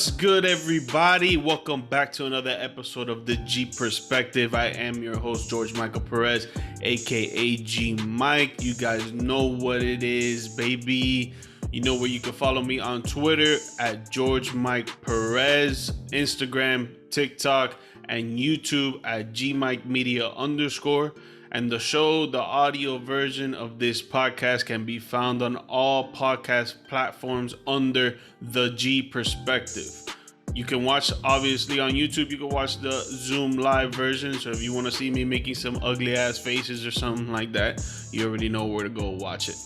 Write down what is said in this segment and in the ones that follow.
What's good, everybody? Welcome back to another episode of the G Perspective. I am your host, George Michael Perez, aka GMike. You guys know what it is, baby. You know where you can follow me on Twitter at George Mike Perez, Instagram, TikTok, and YouTube at GMike Media _. And the show, the audio version of this podcast, can be found on all podcast platforms under the G Perspective. You can watch, obviously, on YouTube. You can watch the Zoom live version. So if you want to see me making some ugly ass faces or something like that, you already know where to go watch it.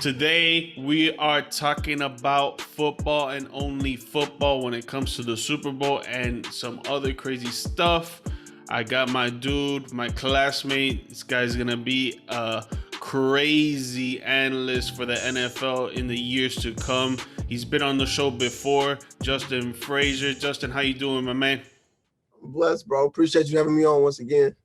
Today, we are talking about football and only football when it comes to the Super Bowl and some other crazy stuff. I got my dude, my classmate. This guy's going to be a crazy analyst for the NFL in the years to come. He's been on the show before, Justin Frazier. Justin, how you doing, my man? I'm blessed, bro. Appreciate you having me on once again.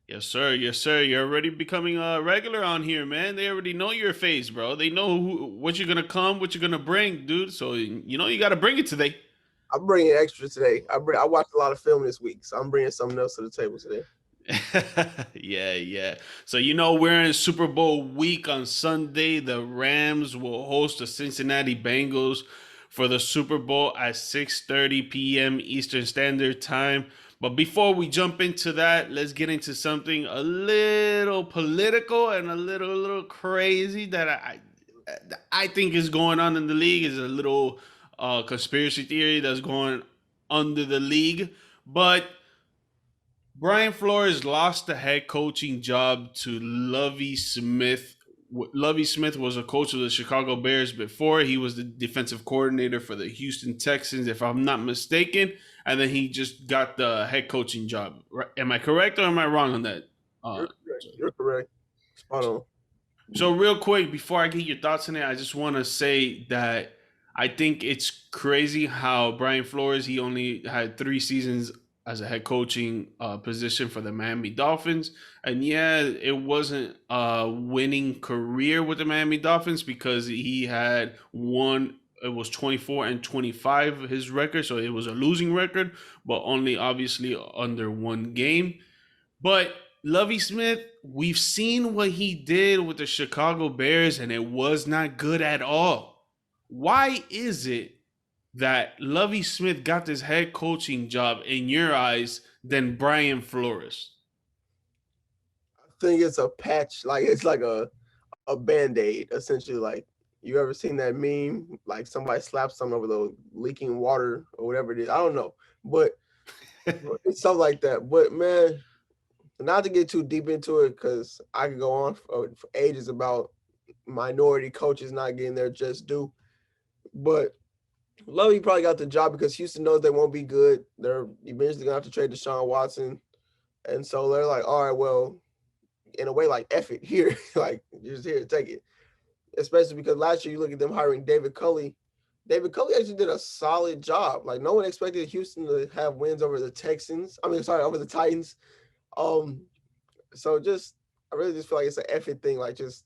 Yes, sir. Yes, sir. You're already becoming a regular on here, man. They already know your face, bro. They know what you're going to come, what you're going to bring, dude. So, you know, you got to bring it today. I'm bringing extra today. I watched a lot of film this week, so I'm bringing something else to the table today. Yeah. So, you know, we're in Super Bowl week on Sunday. The Rams will host the Cincinnati Bengals for the Super Bowl at 6:30 p.m. Eastern Standard Time. But before we jump into that, let's get into something a little political and a little crazy that I think is going on in the league. Is a little conspiracy theory that's going under the league. But Brian Flores lost the head coaching job to Lovie Smith. Lovie Smith was a coach of the Chicago Bears before. He was the defensive coordinator for the Houston Texans, if I'm not mistaken. And then he just got the head coaching job. Am I correct or am I wrong on that? You're correct. Spot on. So real quick, before I get your thoughts on it, I just want to say that I think it's crazy how Brian Flores, he only had 3 seasons as a head coaching position for the Miami Dolphins. And yeah, it wasn't a winning career with the Miami Dolphins because he had won, it was 24-25 his record. So it was a losing record, but only obviously under 1 game. But Lovie Smith, we've seen what he did with the Chicago Bears, and it was not good at all. Why is it that Lovie Smith got this head coaching job in your eyes than Brian Flores? I think it's a patch, like it's like a Band-Aid, essentially. Like, you ever seen that meme? Like somebody slaps something over the leaking water or whatever it is. I don't know, but it's something like that. But man, not to get too deep into it, because I could go on for ages about minority coaches not getting their just due. But Lovey probably got the job because Houston knows they won't be good. They're eventually gonna have to trade Deshaun Watson, and so they're like, all right, well, in a way, like, F it here, like, you're just here to take it. Especially because last year you look at them hiring David Culley. David Culley actually did a solid job. Like, no one expected Houston to have wins over the Texans. Over the Titans. So just, I really just feel like it's an F it thing. Like, just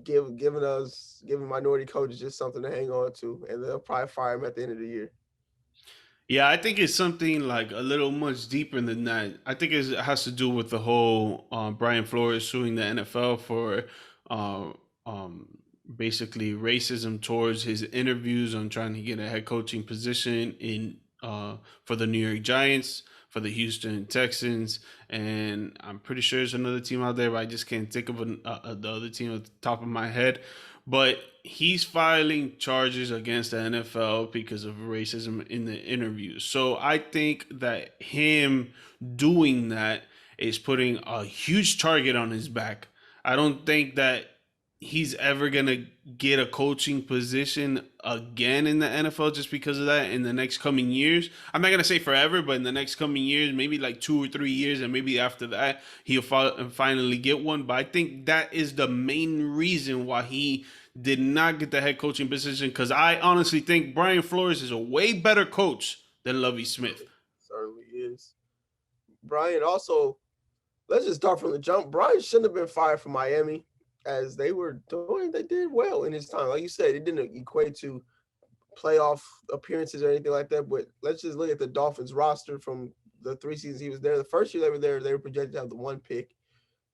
giving minority coaches just something to hang on to, and they'll probably fire him at the end of the year. Yeah, I think it's something like a little much deeper than that. I think it has to do with the whole Brian Flores suing the NFL for uh, basically racism towards his interviews on trying to get a head coaching position in for the New York Giants, for the Houston Texans, and I'm pretty sure there's another team out there, but I just can't think of the other team at the top of my head. But he's filing charges against the NFL because of racism in the interviews. So I think that him doing that is putting a huge target on his back. I don't think that he's ever going to get a coaching position again in the NFL just because of that in the next coming years. I'm not going to say forever, but in the next coming years, maybe like 2 or 3 years, and maybe after that, he'll finally get one. But I think that is the main reason why he did not get the head coaching position, because I honestly think Brian Flores is a way better coach than Lovie Smith. Certainly is. Brian also, let's just start from the jump. Brian shouldn't have been fired from Miami. As they were doing, they did well in his time. Like you said, it didn't equate to playoff appearances or anything like that. But let's just look at the Dolphins roster from the 3 seasons he was there. The first year they were there, they were projected to have the one pick.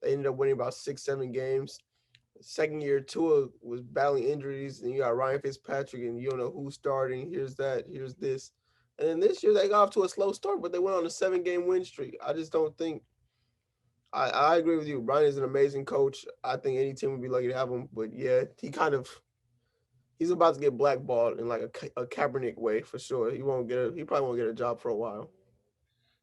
They ended up winning about 6, 7 games. The second year, Tua was battling injuries, and you got Ryan Fitzpatrick, and you don't know who's starting. Here's that, here's this. And then this year they got off to a slow start, but they went on a 7 game win streak. I just don't think I agree with you. Brian is an amazing coach. I think any team would be lucky to have him. But yeah, he's about to get blackballed in like a Kaepernick way for sure. He probably won't get a job for a while.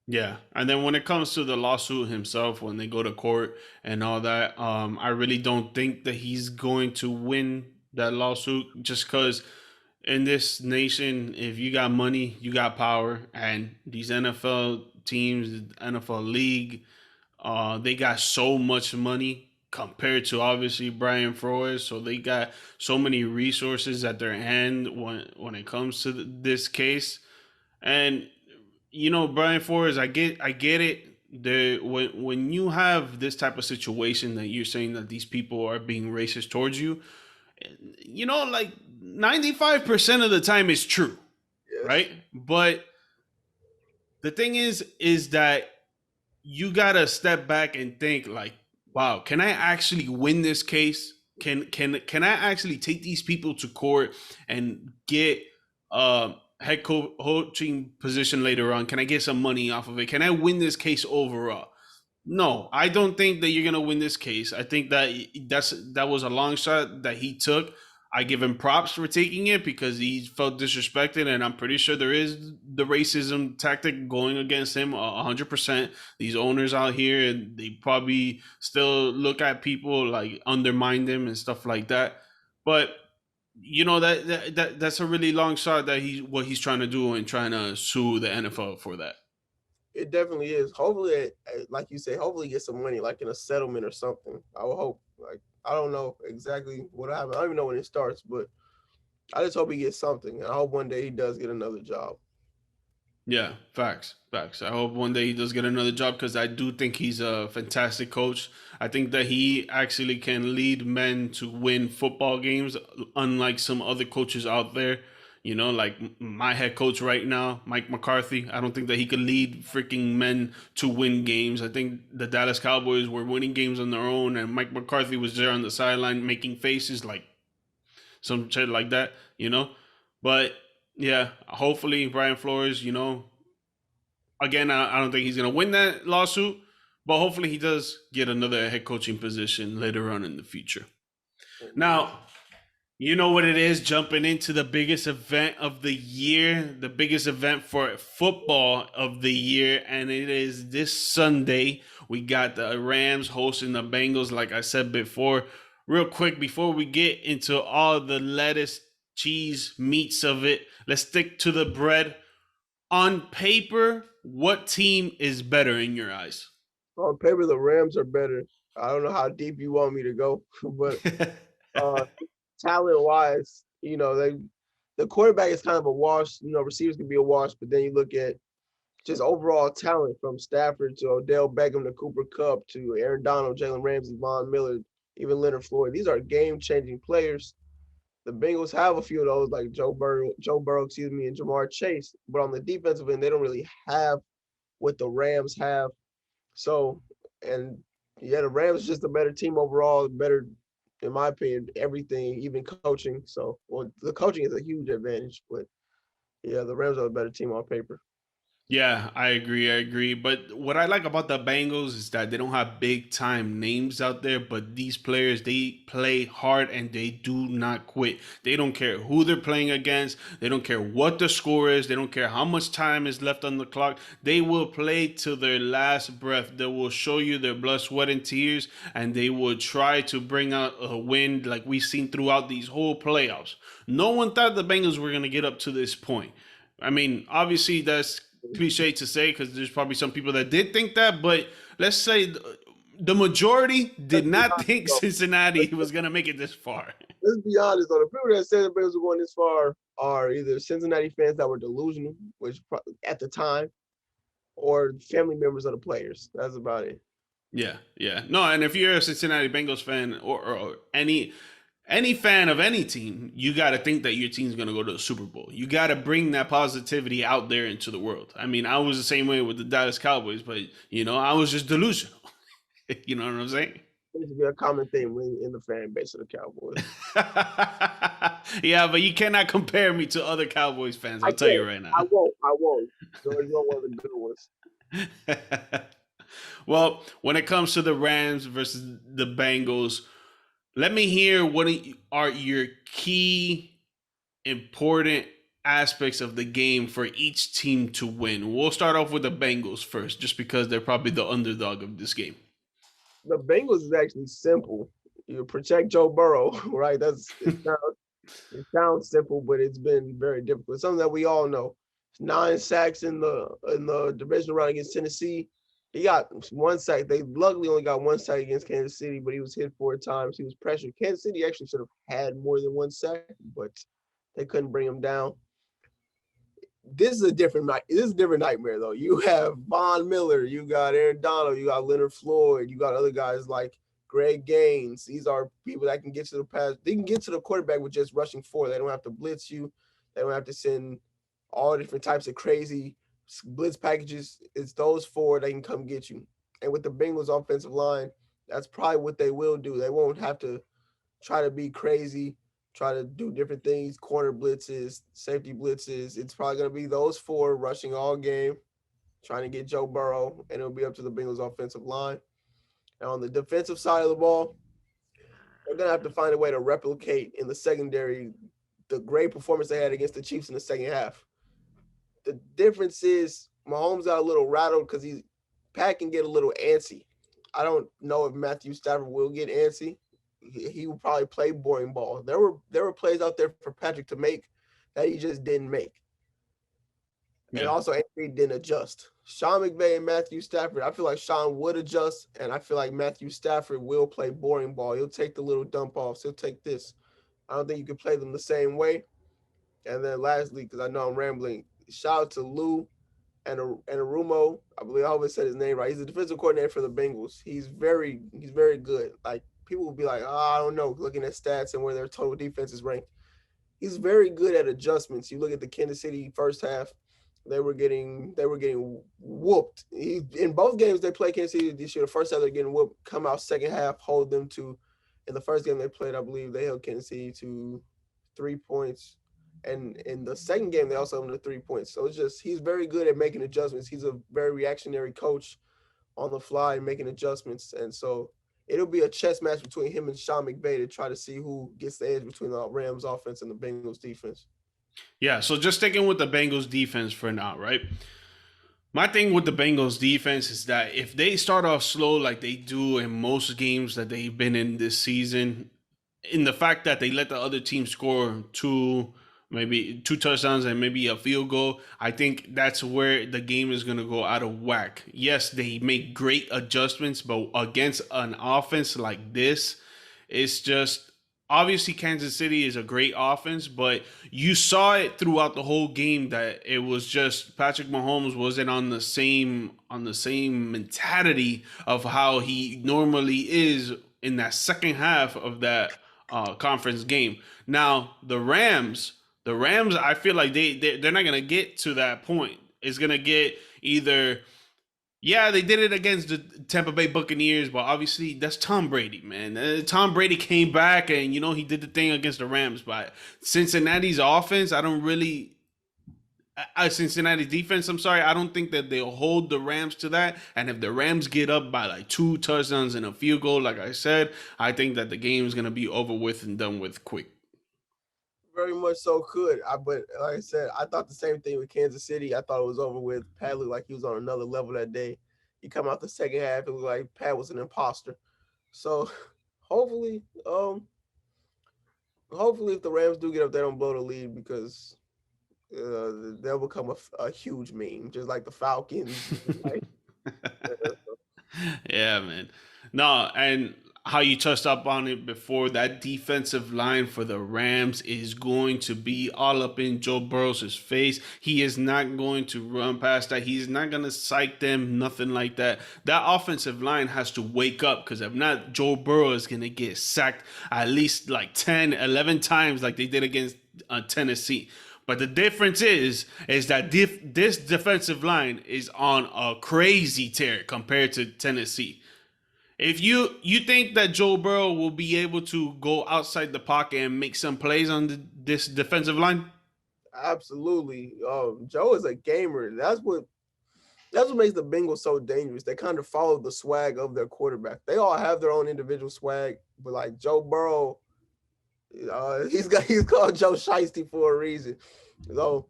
Yeah, and then when it comes to the lawsuit himself, when they go to court and all that, I really don't think that he's going to win that lawsuit. Just because in this nation, if you got money, you got power, and these NFL teams, NFL league, they got so much money compared to obviously Brian Flores, so they got so many resources at their hand when it comes to this case. And Brian Flores, I get it. When you have this type of situation that you're saying that these people are being racist towards you, like 95% of the time it's true, Yes. right? But the thing is that you gotta step back and think like, wow, can I actually win this case? Can I actually take these people to court and get coaching position later on? Can I get some money off of it? Can I win this case overall? No, I don't think that you're gonna win this case. I think that was a long shot that he took. I give him props for taking it because he felt disrespected, and I'm pretty sure there is the racism tactic going against him 100%. These owners out here, and they probably still look at people like undermine them and stuff like that. But that's a really long shot that he's trying to do and trying to sue the NFL for that. It definitely is. Hopefully, like you say, hopefully get some money, like in a settlement or something. I will hope. Like I don't know exactly what happened. I don't even know when it starts, but I just hope he gets something. And I hope one day he does get another job. Yeah, facts, facts. I hope one day he does get another job because I do think he's a fantastic coach. I think that he actually can lead men to win football games, unlike some other coaches out there. Like my head coach right now, Mike McCarthy. I don't think that he could lead freaking men to win games. I think the Dallas Cowboys were winning games on their own, and Mike McCarthy was there on the sideline making faces like some shit like that. But yeah, hopefully Brian Flores, again, I don't think he's going to win that lawsuit, but hopefully he does get another head coaching position later on in the future. Now, you know what it is, jumping into the biggest event of the year, the biggest event for football of the year, and it is this Sunday. We got the Rams hosting the Bengals, like I said before. Real quick, before we get into all the lettuce, cheese, meats of it, let's stick to the bread. On paper, what team is better in your eyes? On paper, the Rams are better. I don't know how deep you want me to go, but uh, talent wise, the quarterback is kind of a wash. Receivers can be a wash, but then you look at just overall talent from Stafford to Odell Beckham to Cooper Kupp to Aaron Donald, Jalen Ramsey, Von Miller, even Leonard Floyd. These are game-changing players. The Bengals have a few of those, like Joe Burrow, and Jamar Chase. But on the defensive end, they don't really have what the Rams have. So, and yeah, the Rams is just a better team overall, better, in my opinion, everything, even coaching. So, well, the coaching is a huge advantage, but yeah, the Rams are a better team on paper. Yeah, I agree. I agree. But what I like about the Bengals is that they don't have big time names out there, but these players, they play hard and they do not quit. They don't care who they're playing against. They don't care what the score is. They don't care how much time is left on the clock. They will play to their last breath. They will show you their blood, sweat, and tears, and they will try to bring out a win like we've seen throughout these whole playoffs. No one thought the Bengals were going to get up to this point. I mean, obviously, that's cliche to say because there's probably some people that did think that, but let's say the majority did Let's be not honest, think though. Cincinnati Let's, was going to make it this far. let's be honest, though. The people that said the Bengals were going this far are either Cincinnati fans that were delusional, which at the time, or family members of the players. That's about it. Yeah, yeah. No, and if you're a Cincinnati Bengals fan or any any fan of any team, you got to think that your team's going to go to the Super Bowl. You got to bring that positivity out there into the world. I mean, I was the same way with the Dallas Cowboys, but I was just delusional. You know what I'm saying? Seems to be a common theme in the fan base of the Cowboys. Yeah, but you cannot compare me to other Cowboys fans. I I'll tell you can't. right I now. won't. I won't. George, you're one of the good ones. Well, when it comes to the Rams versus the Bengals, let me hear what are your key important aspects of the game for each team to win. We'll start off with the Bengals first, just because they're probably the underdog of this game. The Bengals is actually simple. You protect Joe Burrow, right? It sounds simple, but it's been very difficult. It's something that we all know. 9 sacks in the divisional round against Tennessee. He got 1 sack. They luckily only got 1 sack against Kansas City, but he was hit 4 times. He was pressured. Kansas City actually should have had more than 1 sack, but they couldn't bring him down. This is a different night. This is a different nightmare though. You have Von Miller, you got Aaron Donald, you got Leonard Floyd, you got other guys like Greg Gaines. These are people that can get to the pass. They can get to the quarterback with just rushing forward. They don't have to blitz you. They don't have to send all different types of crazy blitz packages. It's those four that can come get you. And with the Bengals offensive line, that's probably what they will do. They won't have to try to be crazy, try to do different things, corner blitzes, safety blitzes. It's probably going to be those four rushing all game, trying to get Joe Burrow, and it'll be up to the Bengals offensive line. And on the defensive side of the ball, they're going to have to find a way to replicate in the secondary the great performance they had against the Chiefs in the second half. The difference is Mahomes got a little rattled because Pat can get a little antsy. I don't know if Matthew Stafford will get antsy. He will probably play boring ball. There were plays out there for Patrick to make that he just didn't make. And Yeah. also Andy didn't adjust. Sean McVay and Matthew Stafford, I feel like Sean would adjust, and I feel like Matthew Stafford will play boring ball. He'll take the little dump offs. He'll take this. I don't think you can play them the same way. And then lastly, because I know I'm rambling, shout out to Lou and Arumo. I always said his name right. He's the defensive coordinator for the Bengals. He's very good. Like people will be like, oh, I don't know, looking at stats and where their total defense is ranked. He's very good at adjustments. You look at the Kansas City first half, they were getting whooped. In both games they played Kansas City this year, the first half they're getting whooped, come out second half, hold them to, in the first game they played, I believe they held Kansas City to 3 points. And in the second game, they also held him to 3 points. So it's just, he's very good at making adjustments. He's a very reactionary coach on the fly and making adjustments. And so it'll be a chess match between him and Sean McVay to try to see who gets the edge between the Rams offense and the Bengals defense. Yeah, so just sticking with the Bengals defense for now, right? My thing with the Bengals defense is that if they start off slow like they do in most games that they've been in this season, in the fact that they let the other team score maybe two touchdowns and maybe a field goal, I think that's where the game is going to go out of whack. Yes, they make great adjustments, but against an offense like this, it's just obviously Kansas City is a great offense, but you saw it throughout the whole game that it was just Patrick Mahomes wasn't on the same mentality of how he normally is in that second half of that conference game. Now the Rams, I feel like they're not gonna get to that point. It's gonna get either yeah, they did it against the Tampa Bay Buccaneers, but obviously that's Tom Brady, man. Tom Brady came back and he did the thing against the Rams, but Cincinnati's offense, I don't really. Cincinnati defense, I'm sorry, I don't think that they'll hold the Rams to that. And if the Rams get up by like 2 touchdowns and a field goal, like I said, I think that the game is gonna be over with and done with quick. Very much so could. But like I said, I thought the same thing with Kansas City. I thought it was over with. Pat looked like he was on another level that day. He come out the second half, it looked like Pat was an imposter. So hopefully, hopefully if the Rams do get up, they don't blow the lead because they'll become a huge meme, just like the Falcons. Like, Yeah, man. No, and how you touched up on it before, that defensive line for the Rams is going to be all up in Joe Burrow's face. He is not going to run past that. He's not going to psych them, nothing like that. That offensive line has to wake up, because if not, Joe Burrow is going to get sacked at least like 10, 11 times like they did against Tennessee. But the difference is that this defensive line is on a crazy tear compared to Tennessee. If you think that Joe Burrow will be able to go outside the pocket and make some plays on this defensive line? Absolutely. Joe is a gamer. That's what makes the Bengals so dangerous. They kind of follow the swag of their quarterback. They all have their own individual swag, but like Joe Burrow, he's called Joe Shiesty for a reason. So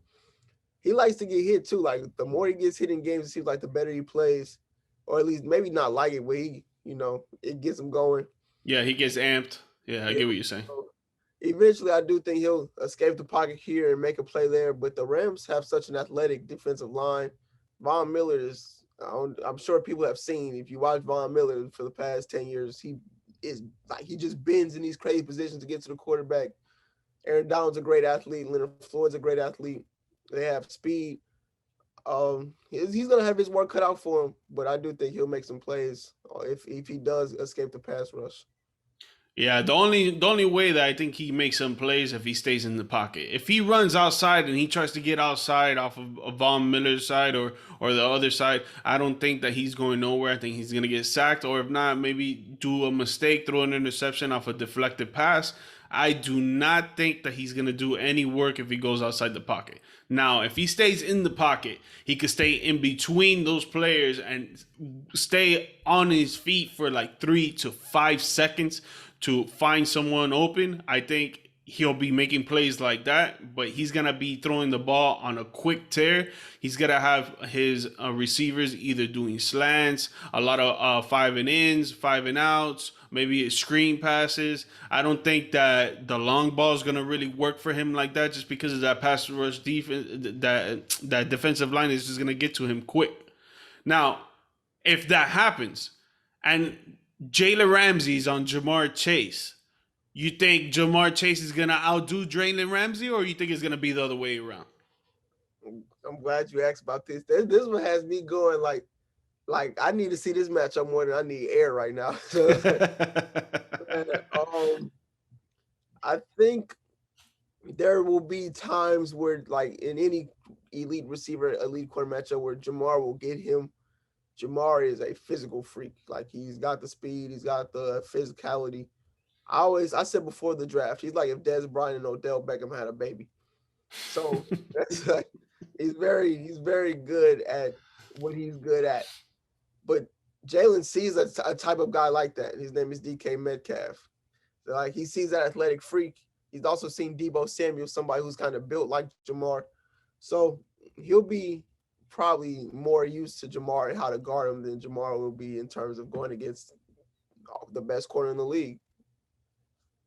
he likes to get hit too. Like the more he gets hit in games, it seems like the better he plays, or at least maybe not like it, but it gets him going. Yeah, he gets amped. Yeah, I Yeah. get what you're saying. So eventually, I do think he'll escape the pocket here and make a play there. But the Rams have such an athletic defensive line. Von Miller is, I'm sure people have seen, if you watch Von Miller for the past 10 years, he is like, he just bends in these crazy positions to get to the quarterback. Aaron Donald's a great athlete. Leonard Floyd's a great athlete. They have speed. He's gonna have his work cut out for him, but I do think he'll make some plays if he does escape the pass rush. Yeah, the only way that I think he makes some plays if he stays in the pocket. If he runs outside and he tries to get outside off of Von Miller's side or the other side, I don't think that he's going nowhere. I think he's gonna get sacked, or if not, maybe do a mistake, throw an interception off a deflected pass. I do not think that he's gonna do any work if he goes outside the pocket. Now, if he stays in the pocket, he could stay in between those players and stay on his feet for like 3 to 5 seconds to find someone open. I think he'll be making plays like that, but he's going to be throwing the ball on a quick tear. He's going to have his receivers either doing slants, a lot of 5 and ins, 5 and outs, maybe screen passes. I don't think that the long ball is going to really work for him like that, just because of that pass rush defense. That defensive line is just going to get to him quick. Now, if that happens and Jalen Ramsey's on Jamar Chase, you think Jamar Chase is going to outdo Jalen Ramsey, or you think it's going to be the other way around? I'm glad you asked about this. This one has me going like I need to see this matchup more than I need air right now. I think there will be times where, like in any elite receiver, elite corner matchup, where Jamar will get him. Jamar is a physical freak. Like he's got the speed, he's got the physicality. I said before the draft, he's like if Dez Bryant and Odell Beckham had a baby. So that's like he's very good at what he's good at. But Jalen sees a type of guy like that. His name is DK Metcalf. So like he sees that athletic freak. He's also seen Deebo Samuel, somebody who's kind of built like Jamar. So he'll be probably more used to Jamar and how to guard him than Jamar will be in terms of going against the best corner in the league.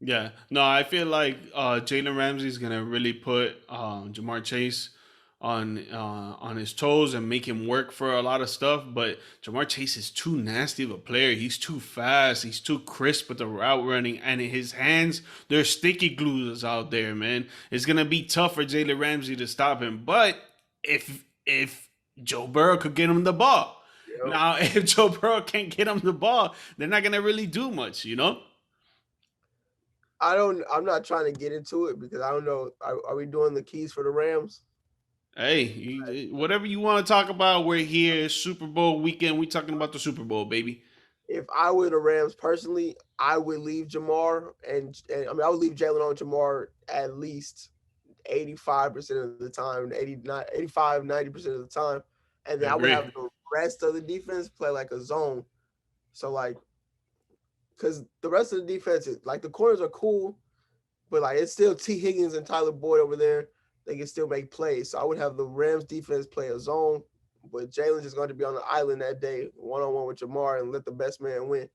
Yeah, no, I feel like Jalen Ramsey is gonna really put Jamar Chase on his toes and make him work for a lot of stuff. But Jamar Chase is too nasty of a player. He's too fast. He's too crisp with the route running, and his hands, they're sticky glues out there, man. It's gonna be tough for Jalen Ramsey to stop him. But if Joe Burrow could get him the ball, Yep. now if Joe Burrow can't get him the ball, they're not gonna really do much, you know. I'm not trying to get into it because I don't know. Are we doing the keys for the Rams? Hey, whatever you want to talk about, we're here. Super Bowl weekend. We talking about the Super Bowl, baby. If I were the Rams personally, I would leave Jamar and I mean I would leave Jalen on Jamar at least 85% of the time, 89, 85, 90% of the time. And then I would Agree. have the rest of the defense play like a zone. So like because the rest of the defense is like the corners are cool, but like it's still T. Higgins and Tyler Boyd over there. They can still make plays. So I would have the Rams defense play a zone, but Jalen's just going to be on the island that day, one-on-one with Jamar, and let the best man win.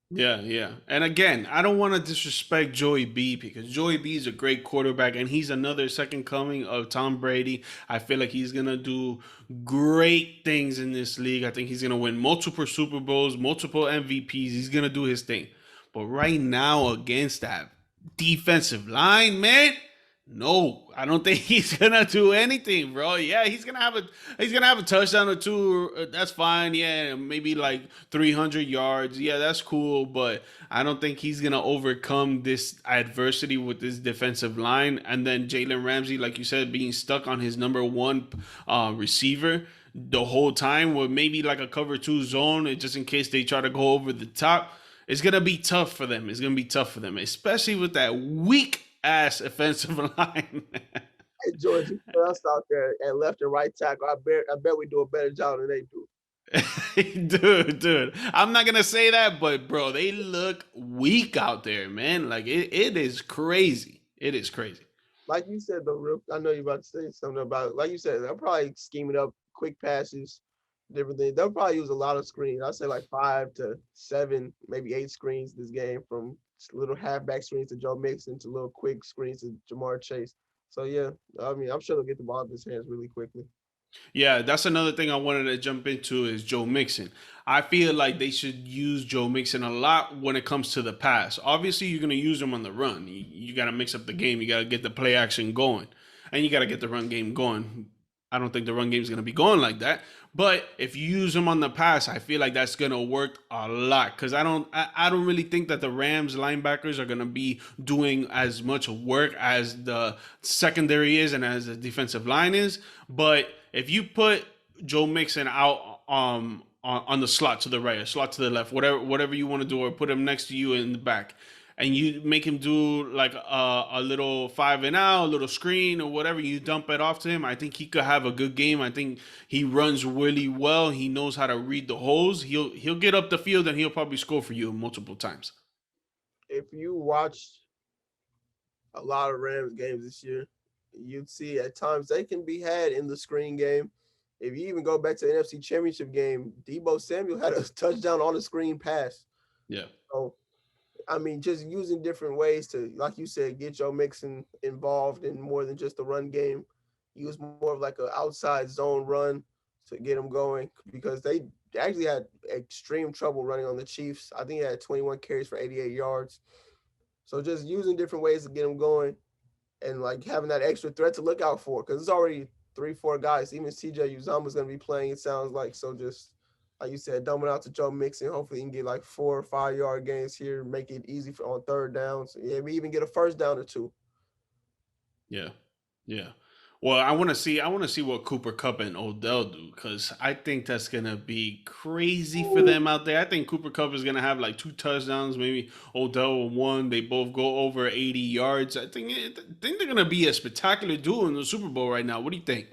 Yeah, yeah. And again, I don't want to disrespect Joey B, because Joey B is a great quarterback and he's another second coming of Tom Brady. I feel like he's going to do great things in this league. I think he's going to win multiple Super Bowls, multiple MVPs. He's going to do his thing. But right now, against that defensive line, man, no, I don't think he's gonna do anything, bro. Yeah, he's gonna have a touchdown or two. That's fine. Yeah, maybe like 300 yards. Yeah, that's cool. But I don't think he's gonna overcome this adversity with this defensive line. And then Jalen Ramsey, like you said, being stuck on his number one receiver the whole time, with maybe like a cover two zone, just in case they try to go over the top. It's gonna be tough for them. It's gonna be tough for them, especially with that weak ass offensive line. Hey, George, you put us out there at left and right tackle. I bet we do a better job than they do. dude, I'm not gonna say that, but bro, they look weak out there, man. Like it is crazy. It is crazy. Like you said, though, Rip, I know you're about to say something about it. Like you said, they'll probably scheme it up, quick passes, different things. They'll probably use a lot of screens. I'd say like 5 to 7, maybe 8 screens this game, from little halfback screens to Joe Mixon to little quick screens to Jamar Chase. So yeah, I mean, I'm sure they'll get the ball in his hands really quickly. Yeah, that's another thing I wanted to jump into is Joe Mixon. I feel like they should use Joe Mixon a lot when it comes to the pass. Obviously, you're going to use him on the run. You got to mix up the game. You got to get the play action going, and you got to get the run game going. I don't think the run game is going to be going like that. But if you use him on the pass, I feel like that's going to work a lot, because I don't really think that the Rams linebackers are going to be doing as much work as the secondary is and as the defensive line is. But if you put Joe Mixon out on the slot to the right or slot to the left, whatever you want to do, or put him next to you in the back, and you make him do like a little 5 and out, a little screen or whatever, you dump it off to him, I think he could have a good game. I think he runs really well. He knows how to read the holes. He'll get up the field and he'll probably score for you multiple times. If you watch a lot of Rams games this year, you'd see at times they can be had in the screen game. If you even go back to the NFC Championship game, Debo Samuel had a touchdown on a screen pass. Yeah. So, I mean, just using different ways to, like you said, get Joe Mixon involved in more than just the run game. Use more of like an outside zone run to get them going, because they actually had extreme trouble running on the Chiefs. I think he had 21 carries for 88 yards. So just using different ways to get them going, and like having that extra threat to look out for, because it's already 3, 4 guys. Even CJ Uzama's going to be playing, it sounds like. So just like you said, dumbing out to Joe Mixon. Hopefully, he can get like 4 or 5 yard gains here, make it easy for on third downs. Yeah, maybe even get a first down or two. Yeah. Yeah. Well, I want to see what Cooper Cup and Odell do, because I think that's gonna be crazy for them out there. I think Cooper Cup is gonna have like 2 touchdowns, maybe Odell one. They both go over 80 yards. I think they're gonna be a spectacular duel in the Super Bowl right now. What do you think?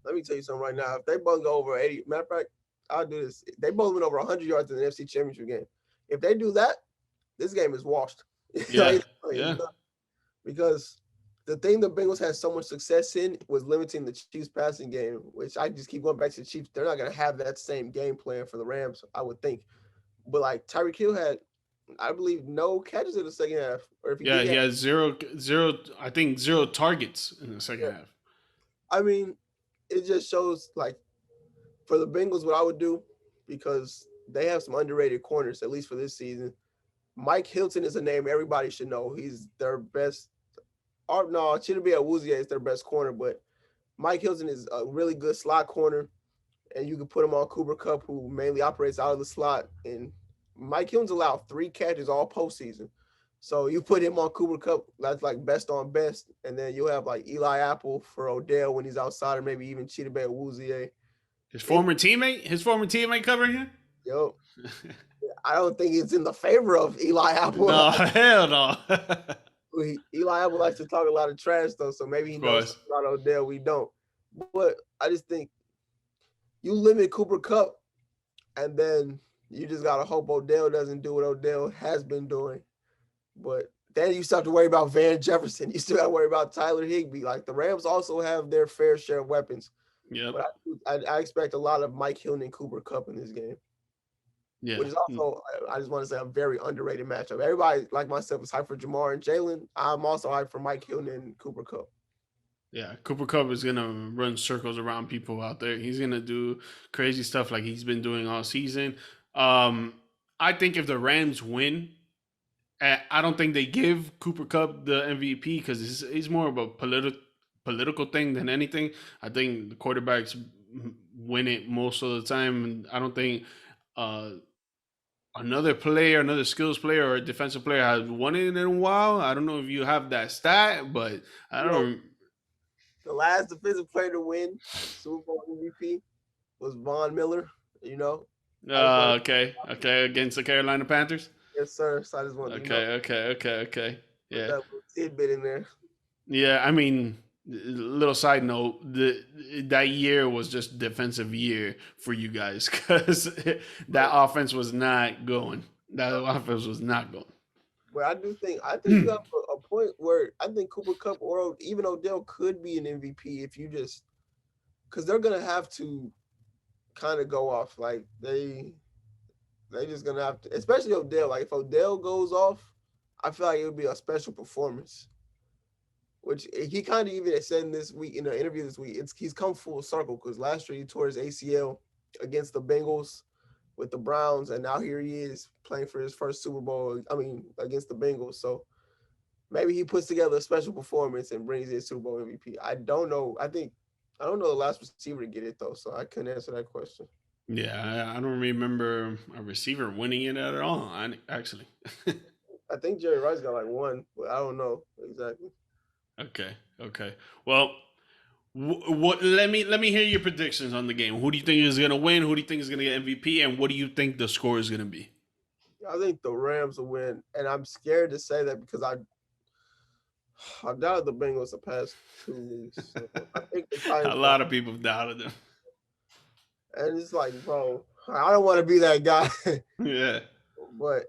Let me tell you something right now. If they both go over 80, matter of fact, I'll do this. They both went over 100 yards in the NFC Championship game. If they do that, this game is washed. Yeah. Like, Yeah. because the thing the Bengals had so much success in was limiting the Chiefs passing game, which I just keep going back to the Chiefs. They're not going to have that same game plan for the Rams, I would think. But like Tyreek Hill had, I believe, no catches in the second half. Or if he Yeah. did, He has zero. I think zero targets in the second yeah. half. I mean, it just shows like for the Bengals what I would do, because they have some underrated corners, at least for this season. Mike Hilton is a name everybody should know. He's their best. Or no, it shouldn't be a Woozier is their best corner, but Mike Hilton is a really good slot corner, and you can put him on Cooper Cup, who mainly operates out of the slot. And Mike Hilton's allowed 3 catches all postseason. So you put him on Cooper Cup, that's like best on best. And then you'll have like Eli Apple for Odell when he's outside, or maybe even Cheetah Bay Woozier. His former teammate covering him. Yo, I don't think it's in the favor of Eli Apple. No, hell no. Eli Apple likes to talk a lot of trash, though, so maybe he knows about Odell. We don't. But I just think you limit Cooper Cup, and then you just got to hope Odell doesn't do what Odell has been doing. But then you still have to worry about Van Jefferson. You still got to worry about Tyler Higbee. Like, the Rams also have their fair share of weapons. Yeah. But I expect a lot of Mike Hilton and Cooper Cup in this game. Yeah. Which is also, I just want to say, a very underrated matchup. Everybody, like myself, is hyped for Jamar and Jalen. I'm also hyped for Mike Hilton and Cooper Cup. Yeah, Cooper Cup is gonna run circles around people out there. He's gonna do crazy stuff like he's been doing all season. I think if the Rams win, I don't think they give Cooper Cup the MVP because it's more of a political thing than anything. I think the quarterbacks win it most of the time, and I don't think uh, another player, another skills player or a defensive player has won it in a while. I don't know if you have that stat, but I You know, don't. the last defensive player to win Super Bowl MVP was Von Miller. You know, I just want Okay, against the Carolina Panthers. yes, sir. So I just wanted to Okay. put Yeah, that little tidbit in there. yeah. I mean, little side note: that year was just defensive year for you guys because that offense was not going. That offense was not going. But I think you have a point where I think Cooper Cup or even Odell could be an MVP if you just because they're gonna have to kind of go off like they just gonna have to, especially Odell. Like if Odell goes off, I feel like it would be a special performance. Which he kind of even said in this week in an interview this week. He's come full circle because last year he tore his ACL against the Bengals with the Browns, and now here he is playing for his first Super Bowl. I mean, against the Bengals. So maybe he puts together a special performance and brings in Super Bowl MVP. I don't know. I don't know the last receiver to get it though, so I couldn't answer that question. Yeah, I don't remember a receiver winning it at all. Actually. I think Jerry Rice got like one, but I don't know exactly. Okay. Well, what? Let me hear your predictions on the game. Who do you think is gonna win? Who do you think is gonna get MVP? And what do you think the score is gonna be? I think the Rams will win, and I'm scared to say that because I doubted the Bengals the past 2 weeks. So I think the A Titans going, lot of people doubted them. and it's like, bro, I don't want to be that guy, Yeah. but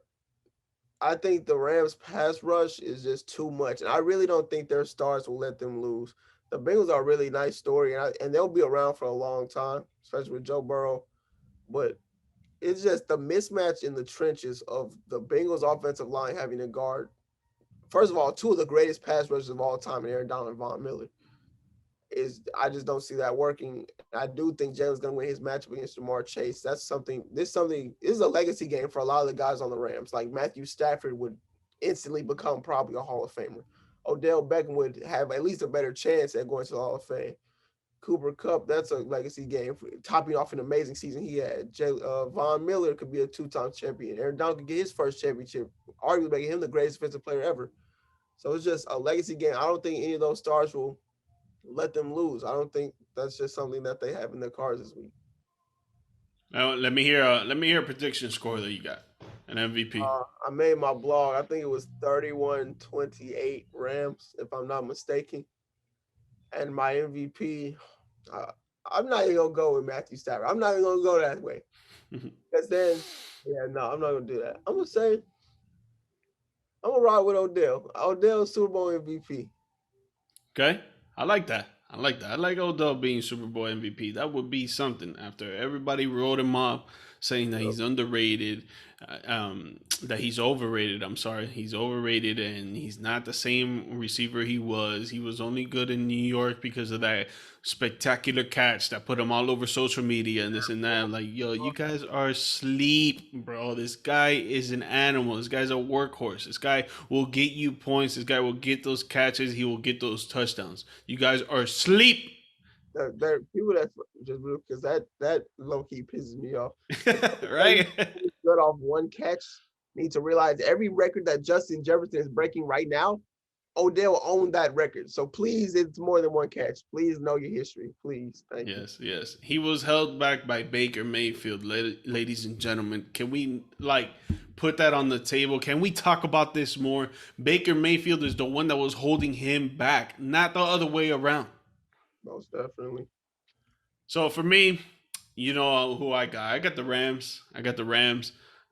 I think the Rams pass rush is just too much, and I really don't think their stars will let them lose. The Bengals are a really nice story, and they'll be around for a long time, especially with Joe Burrow. But it's just the mismatch in the trenches of the Bengals offensive line having to guard. First of all, two of the greatest pass rushers of all time, Aaron Donald and Von Miller. Is I just don't see that working. I do think Jalen's gonna win his matchup against Jamar Chase. That's something. This is a legacy game for a lot of the guys on the Rams. Like Matthew Stafford would instantly become probably a Hall of Famer. Odell Beckham would have at least a better chance at going to the Hall of Fame. Cooper Cup, that's a legacy game, topping off an amazing season he had. Von Miller could be a two-time champion. Aaron Donald could get his first championship, arguably making him the greatest defensive player ever. So it's just a legacy game. I don't think any of those stars will let them lose. I don't think that's just something that they have in their cards this week. Now, let me hear a prediction score that you got. An MVP. I made my blog. I think it was 31-28 Rams, if I'm not mistaken. And my MVP, uh, I'm not even gonna go with Matthew Stafford. I'm not even gonna go that way. Because then, yeah, no, I'm not gonna do that. I'm gonna say I'm gonna ride with Odell. Odell Super Bowl MVP. Okay, I like that. I like Odell being Super Bowl MVP. That would be something. After everybody wrote him up, saying that he's underrated, that he's overrated. I'm sorry, he's overrated, and he's not the same receiver he was. He was only good in New York because of that spectacular catch that put him all over social media and this and that. Like, yo, you guys are asleep, bro. This guy is an animal. This guy's a workhorse. This guy will get you points. This guy will get those catches. He will get those touchdowns. You guys are asleep. There are people that just because that low key pisses me off. Right? Good off one catch. Need to realize every record that Justin Jefferson is breaking right now, Odell owned that record. So please, it's more than one catch. Please know your history. Please. Thank you. Yes. He was held back by Baker Mayfield, ladies and gentlemen. Can we put that on the table? Can we talk about this more? Baker Mayfield is the one that was holding him back, not the other way around. Most definitely. So for me, you know who I got. I got the Rams.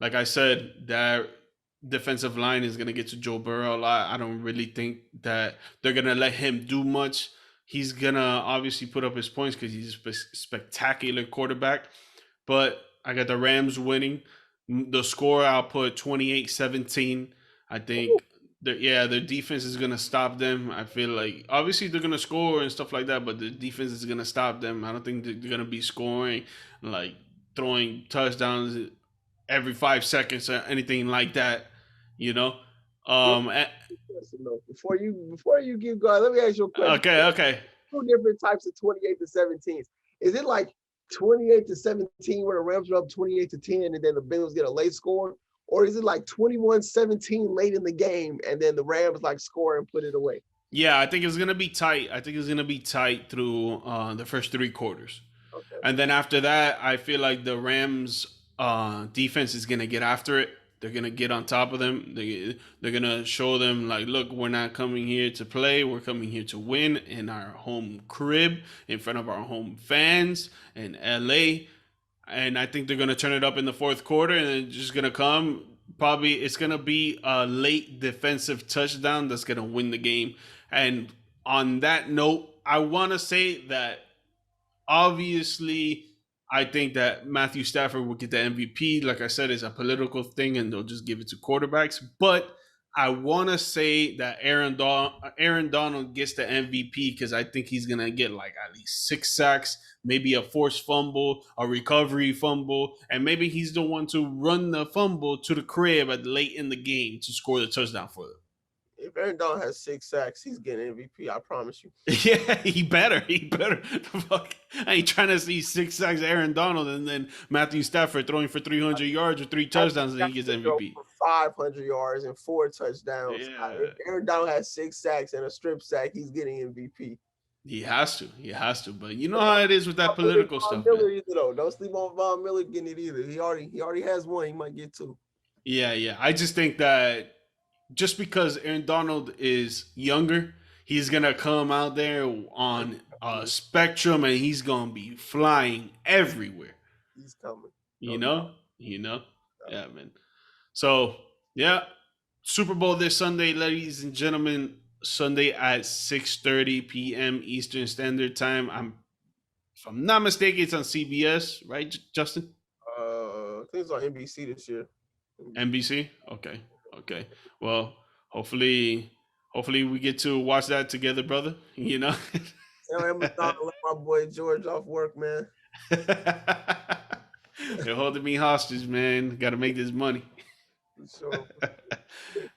Like I said, that defensive line is gonna get to Joe Burrow a lot. I don't really think that they're gonna let him do much. He's gonna obviously put up his points because he's a spectacular quarterback. But I got the Rams winning. The score I'll put 28-17. I think their defense is gonna stop them. I feel like obviously they're gonna score and stuff like that, but the defense is gonna stop them. I don't think they're gonna be scoring like throwing touchdowns every 5 seconds or anything like that. You know, And, Before you keep going, let me ask you a question. okay. Two different types of 28-17. Is it like 28-17 where the Rams are up 28-10 and then the Bengals get a late score? Or is it like 21-17 late in the game and then the Rams like score and put it away? Yeah, I think it's gonna be tight. I think it's gonna be tight through the first three quarters, Okay. and then after that, I feel like the Rams' defense is gonna get after it. They're gonna get on top of them. They're gonna show them like, look, we're not coming here to play. We're coming here to win in our home crib, in front of our home fans in LA. And I think they're gonna turn it up in the fourth quarter, and it's just gonna come. Probably it's gonna be a late defensive touchdown that's gonna win the game. And on that note, I want to say that obviously I think that Matthew Stafford will get the MVP. Like I said, it's a political thing, and they'll just give it to quarterbacks. But I want to say that Aaron Donald gets the MVP because I think he's gonna get like at least 6 sacks, maybe a forced fumble, a recovery fumble, and maybe he's the one to run the fumble to the crib at late in the game to score the touchdown for them. If Aaron Donald has 6 sacks, he's getting MVP. I promise you. Yeah, he better. Fuck, I ain't trying to see 6 sacks Aaron Donald and then Matthew Stafford throwing for 300 yards or 3 touchdowns and then he gets MVP. 500 yards and 4 touchdowns. Yeah. If Aaron Donald has 6 sacks and a strip sack, he's getting MVP. He has to. But you know how it is with that political stuff. Miller either, though. Don't sleep on Von Miller getting it either. He already has one. He might get 2. Yeah. I just think that just because Aaron Donald is younger, he's gonna come out there on a spectrum and he's gonna be flying everywhere. He's coming. You know? Yeah, man. So yeah, Super Bowl this Sunday, ladies and gentlemen. Sunday at 6:30 p.m. Eastern Standard Time. If I'm not mistaken, it's on CBS, right, Justin? I think it's on NBC this year. NBC? Okay. Well, hopefully we get to watch that together, brother. You know? I'm gonna let my boy George off work, man. They're holding me hostage, man. Got to make this money. Sure.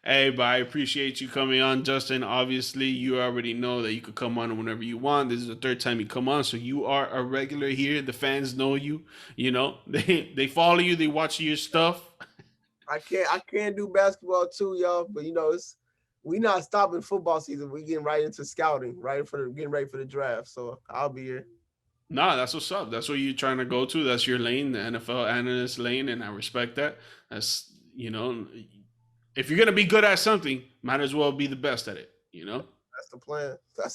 Hey, but I appreciate you coming on, Justin. Obviously, you already know that you could come on whenever you want. This is the third time you come on, so you are a regular here. The fans know you. You know, they follow you. They watch your stuff. I can't do basketball too, y'all. But we not stopping football season. We getting right into scouting, getting ready for the draft. So I'll be here. Nah, that's what's up. That's what you're trying to go to. That's your lane, the NFL analyst lane, and I respect that. That's, you know, if you're gonna be good at something, might as well be the best at it. You know. That's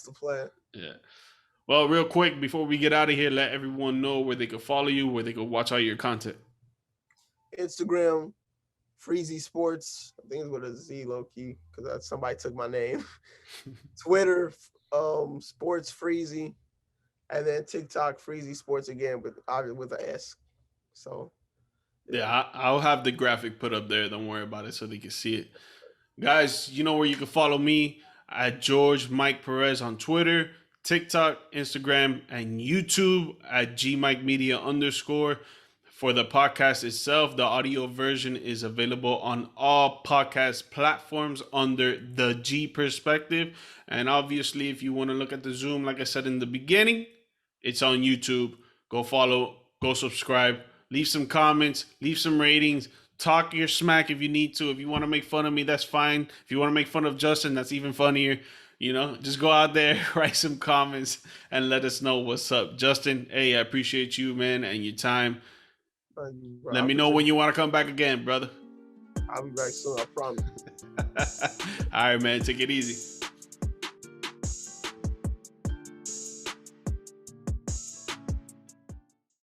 the plan. Yeah. Well, real quick before we get out of here, let everyone know where they can follow you, where they can watch all your content. Instagram, Freezy Sports. I think it's with a Z, low key, because somebody took my name. Twitter, Sports Freezy. And then TikTok, Freezy Sports again, with an S. So, yeah, I'll have the graphic put up there. Don't worry about it, so they can see it. Guys, you know where you can follow me at GMike Perez on Twitter, TikTok, Instagram, and YouTube at GMike Media _ For the podcast itself, the audio version is available on all podcast platforms under the G Perspective. And obviously, if you want to look at the Zoom, like I said in the beginning, it's on YouTube. Go follow, go subscribe, leave some comments, leave some ratings, talk your smack if you need to. If you want to make fun of me, that's fine. If you want to make fun of Justin, that's even funnier. You know, just go out there, write some comments, and let us know what's up. Justin, hey, I appreciate you, man, and your time. Let me know when you want to come back again, brother. I'll be back soon, I promise. All right, man. Take it easy.